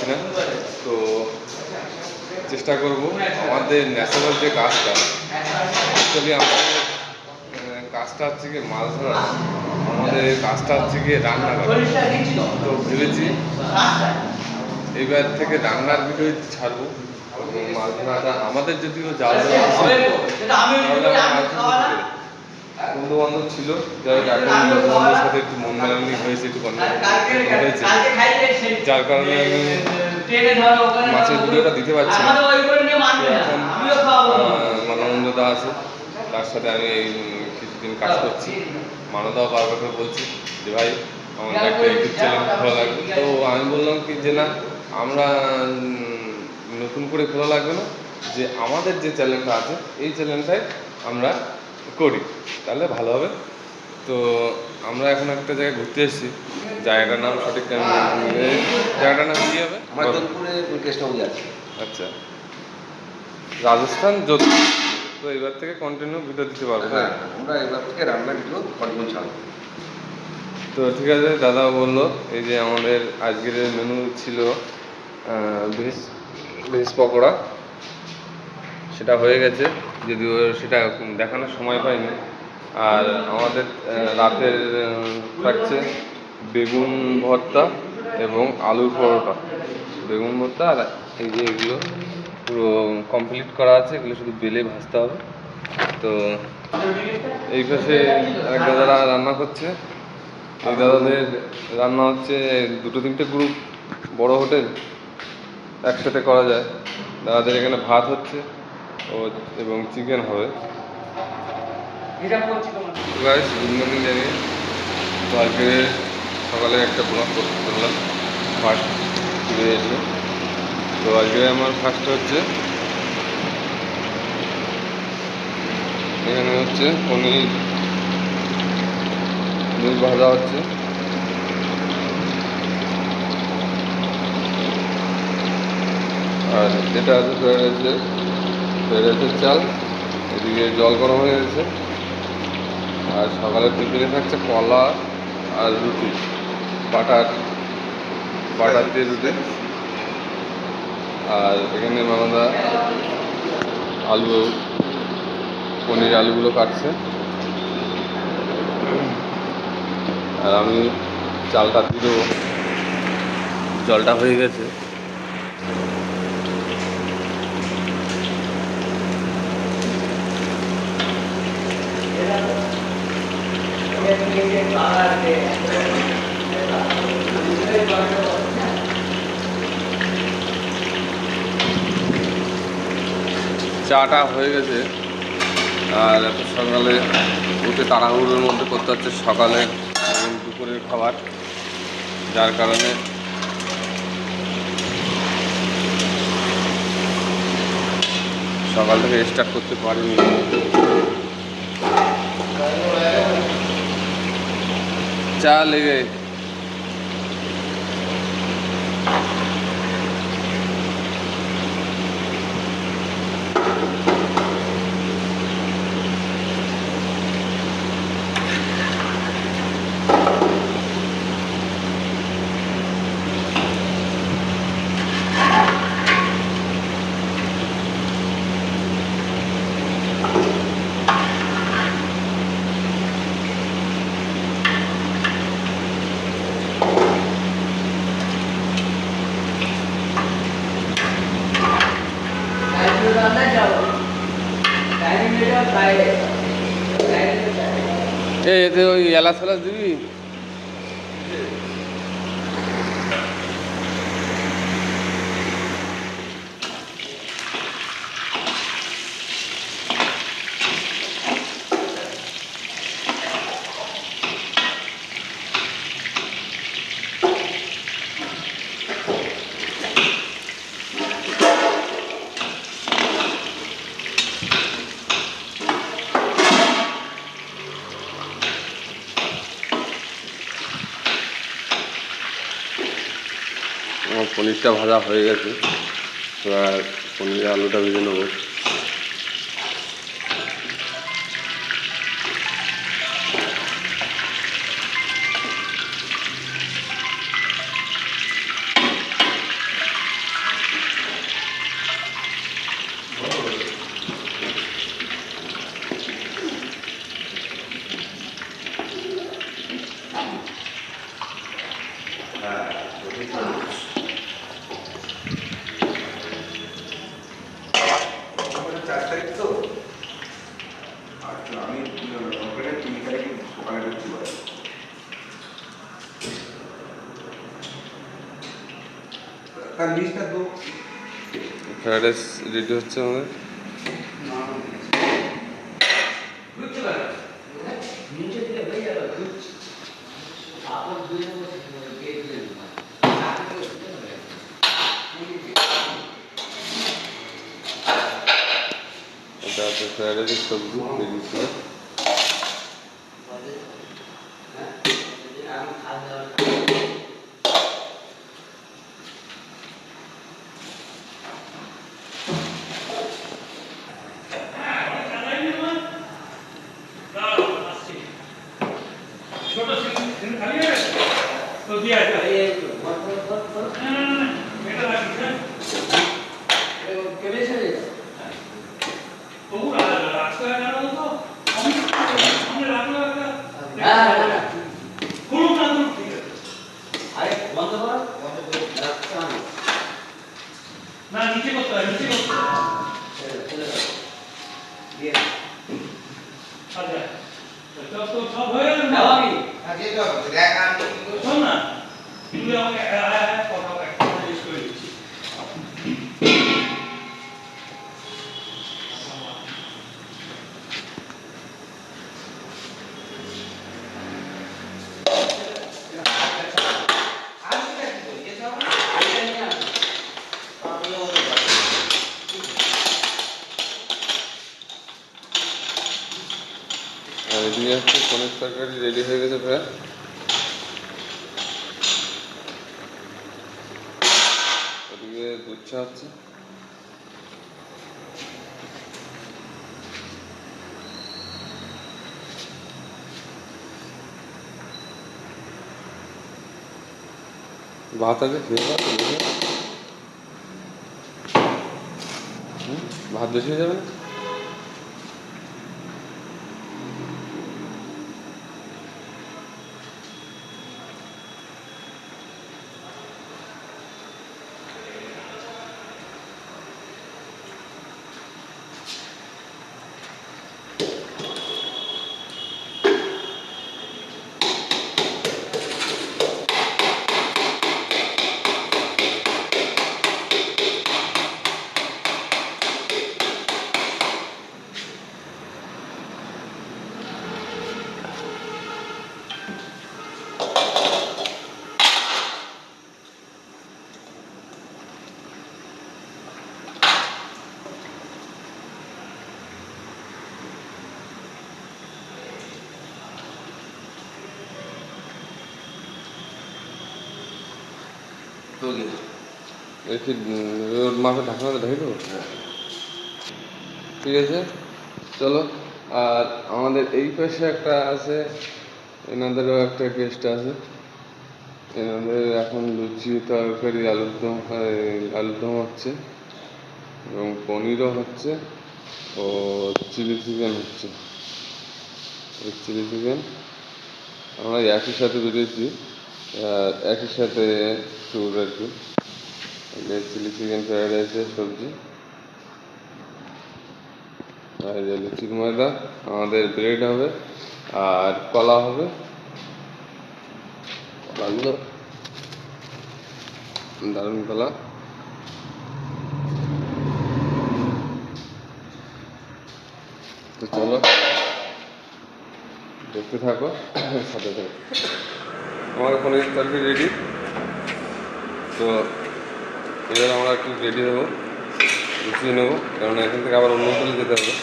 না। তো চেষ্টা করব আমাদের ন্যাচারাল যে কাজটা, অ্যাকচুয়ালি আমাদের কাজটা হচ্ছে কি মাছ ধরা, আমাদের কাজটা হচ্ছে কি রান্না করা। তো ভেবেছি এইবার থেকে রান্নার ভিডিও ছাড়বো এবং মাছ ধরাটা আমাদের যদিও জাল দেওয়া বন্ধু বান্ধব ছিল, যাই হোক এখন বন্ধু বান্ধবের সাথে একটু মন মেলামেলি হয়েছে, একটু হয়েছে, যার কারণে আমি মাছের ভিডিওটা দিতে পারছি না। তো এখন মানবন্দা আছে, তার সাথে আমি এই কিছুদিন কাজ করছি। মানদাও বারবার করে বলছি যে ভাই আমাদের একটা ইউটিউব চ্যানেল খোলা লাগবে। তো আমি বললাম কি যে না, আমরা নতুন করে খোলা লাগবে না, যে আমাদের যে চ্যানেলটা আছে এই চ্যানেলটাই আমরা করি, তাহলে ভালো হবে। তো আমরা এখন একটা জায়গায় ঘুরতে এসেছি, জায়গাটার নাম সঠিক জায়গাটার নাম কী হবে? আচ্ছা, রাজস্থান যোধপুর। তো এবার থেকে কন্টিনিউ ভিডিও দিতে পারবো। হ্যাঁ, আমরা এবার থেকে রান্নার ভিডিও কন্টিনিউ ছাড়বো। তো ঠিক আছে, দাদা বললো এই যে আমাদের আজকের মেনু ছিল ভেজ পকোড়া, সেটা হয়ে গেছে, যদিও সেটা দেখানোর সময় পাইনি। আর আমাদের রাতের থাকছে বেগুন ভর্তা এবং আলুর পরোটা। বেগুন ভর্তা আর এই যে এগুলো পুরো কমপ্লিট করা আছে, এগুলো শুধু বেলে ভাজতে হবে। তো এই পাশে এক দাদারা রান্না করছে, এই দাদাদের রান্না হচ্ছে 2-3টে গ্রুপ, বড় হোটেল, একসাথে করা যায়। দাদাদের এখানে ভাত হচ্ছে এবং চিকেন হবে। গাইস, গুড মর্নিং জানিয়ে তো আজকে সকালে একটা ব্লগ করতে করলাম, ফার্স্ট ফিরে এসে। তো আজকে আমার ফার্স্ট হচ্ছে এখানে হচ্ছে পনির ভাজা হচ্ছে, আর এটা আছে ফ্রাইড রাইসের চাল। এদিকে জল গরম হয়ে গেছে। আর সকালের টিফিনে থাকছে কলা আর রুটি, বাটার দিয়ে রুটি। আর এখানে মামাদা পনির আলুগুলো কাটছে, আর আমি চালটা দিয়ে দেবো। জলটা হয়ে গেছে। চাটা হয়ে গেছে। আর এত সকালে উঠে তাড়াহুড়োর মধ্যে করতে হচ্ছে সকালে এবং দুপুরের খাবার, যার কারণে সকাল থেকে স্টার্ট করতে পারিনি। চা লেগে এতে ওই এলাচ ফেলাচ দিবি। আমার পনিরটা ভাজা হয়ে গেছে, এবার পনিরের আলুটা ভেজে নেবো। ফ্রাইড রাইস রেডি হচ্ছে আমাদের। এটা হচ্ছে ফ্রাইড রাইসের সবজি রেডি ছিল। আর এদিকে হচ্ছে পনির তরকারি রেডি হয়ে গেছে প্রায়। ওদিকে দুধ চা হচ্ছে। ভাত আগে খেয়ে ভাত বেশি হয়ে যাবে না? দেখি ওর মাপে ঢাকনাটা দেখে দেবো। ঠিক আছে, চলো। আর আমাদের এই পাশে একটা আছে, এনাদেরও একটা গেস্ট আছে। এনাদের এখন লুচি তরকারি আলুরদম হচ্ছে এবং পনিরও হচ্ছে ও চিলি চিকেন হচ্ছে। এই চিলি চিকেন আমরা একই সাথে বেরিয়েছি, একই সাথে ট্যুর আর কি। চিলি চিকেন ফ্রাইড রাইসের সবজি আর লুচির ময়দা, আমাদের ব্রেড হবে আর কলা হবে। কলাগুলো দারুণ কলা। তো চলো দেখতে থাকো, সাথে থাকো। আমার পনির তরকারি রেডি। তো এবার আমরা একটু রেডি হবো, গুছিয়ে নেবো, কারণ এখান থেকে আবার অন্য হোটেলে যেতে হবে।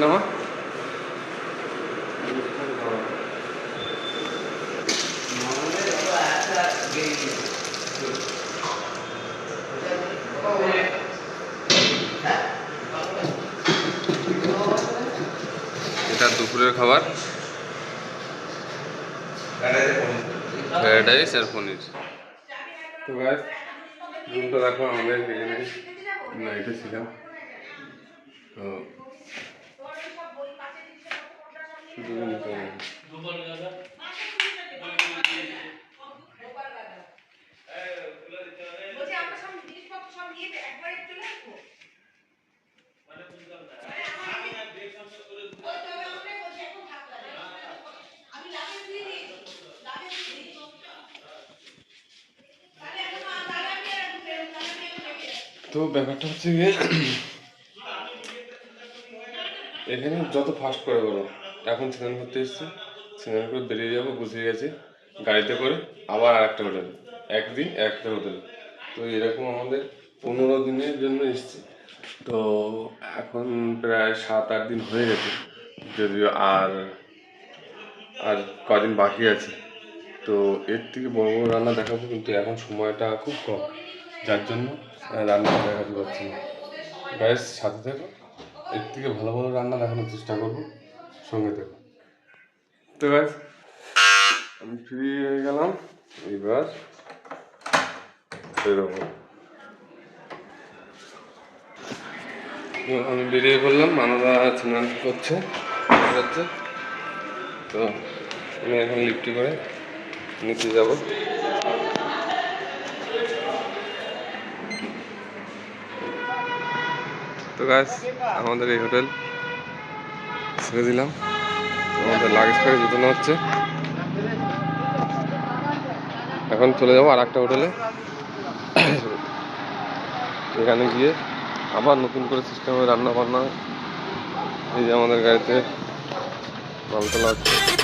নামা এটা দুপুরের খাবার, ফ্রাইড রাইস আর পনির। তো গাইস, রুমটা দেখো, আমাদের এখানে নাইটে ছিলাম। তো শুধু নিতে হবে। তো ব্যাপারটা হচ্ছে গিয়ে এখানে যত ফাস্ট করে বলো, এখন স্নান করতে এসেছি, স্নান করে বেরিয়ে যাবো, গুছিয়ে গেছি গাড়িতে করে, আবার আরেকটা হোটেল, একদিন একটা হোটেল। তো এরকম আমাদের 15 দিনের জন্য এসেছি। তো এখন প্রায় 7-8 দিন হয়ে গেছে, যদিও আর আর কদিন বাকি আছে। তো এর থেকে বড় বড় রান্না দেখাবো, কিন্তু এখন সময়টা খুব কম, যার জন্য রান্নাটা দেখাতে পারছি না। গ্যাস সাথে থাকো, এর থেকে ভালো ভালো রান্না দেখানোর চেষ্টা করবো, সঙ্গে থাকো। তো গ্যাস আমি ফ্রি হয়ে গেলাম, এবার বেরোবো। তো আমি বেরিয়ে পড়লাম, মানবরা স্নান করছে, তো আমি এখন লিফটে করে নিচে যাব। তো গাছ আমাদের এই হোটেল ছেড়ে দিলাম, আমাদের লাগেজ ফ্যাগেজ উঠানো হচ্ছে। এখন চলে যাবো আর একটা হোটেলে, এখানে গিয়ে আবার নতুন করে সিস্টেমে রান্না বান্না। এই যে আমাদের গাড়িতে মাল তোলা হচ্ছে।